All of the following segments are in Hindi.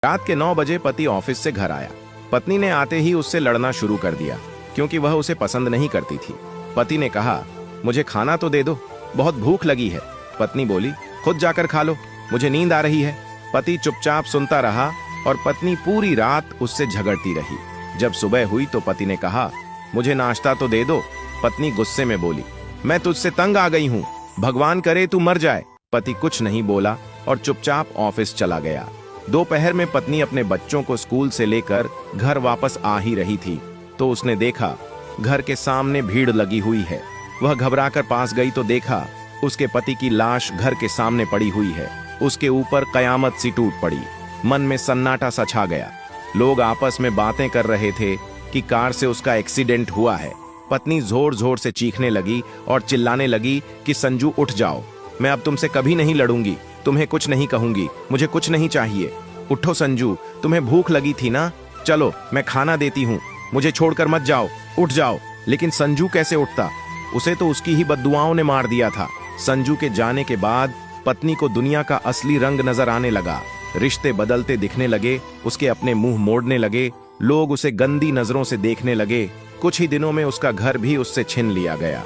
रात के 9 बजे पति ऑफिस से घर आया। पत्नी ने आते ही उससे लड़ना शुरू कर दिया क्योंकि वह उसे पसंद नहीं करती थी। पति ने कहा, मुझे खाना तो दे दो, बहुत भूख लगी है। पत्नी बोली, खुद जाकर खा लो, मुझे नींद आ रही है। पति चुपचाप सुनता रहा और पत्नी पूरी रात उससे झगड़ती रही। जब सुबह हुई तो पति ने कहा, मुझे नाश्ता तो दे दो। पत्नी गुस्से में बोली, मैं तुझसे तंग आ गई हूँ, भगवान करे तू मर जाए। पति कुछ नहीं बोला और चुपचाप ऑफिस चला गया। दोपहर में पत्नी अपने बच्चों को स्कूल से लेकर घर वापस आ ही रही थी तो उसने देखा घर के सामने भीड़ लगी हुई है। वह घबराकर पास गई तो देखा उसके पति की लाश घर के सामने पड़ी हुई है। उसके ऊपर कयामत सी टूट पड़ी। मन में सन्नाटा सा छा गया। लोग आपस में बातें कर रहे थे कि कार से उसका एक्सीडेंट हुआ है। पत्नी जोर जोर से चीखने लगी और चिल्लाने लगी कि संजू उठ जाओ, मैं अब तुमसे कभी नहीं लड़ूंगी, तुम्हें कुछ नहीं कहूंगी, मुझे कुछ नहीं चाहिए। उठो संजू, तुम्हें भूख लगी थी ना, चलो मैं खाना देती हूँ, मुझे छोड़कर मत जाओ, उठ जाओ। लेकिन संजू कैसे उठता, उसे तो उसकी ही बद्दुआओं ने मार दिया था। संजू के जाने के बाद पत्नी को दुनिया का असली रंग नजर आने लगा। रिश्ते बदलते दिखने लगे, उसके अपने मुंह मोड़ने लगे, लोग उसे गंदी नजरों से देखने लगे। कुछ ही दिनों में उसका घर भी उससे छीन लिया गया।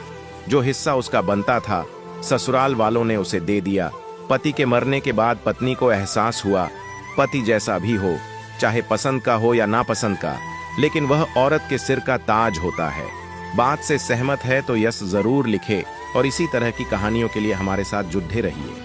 जो हिस्सा उसका बनता था ससुराल वालों ने उसे दे दिया। पति के मरने के बाद पत्नी को एहसास हुआ, पति जैसा भी हो, चाहे पसंद का हो या नापसंद का, लेकिन वह औरत के सिर का ताज होता है। बात से सहमत है तो यस जरूर लिखे और इसी तरह की कहानियों के लिए हमारे साथ जुड़े रहिए।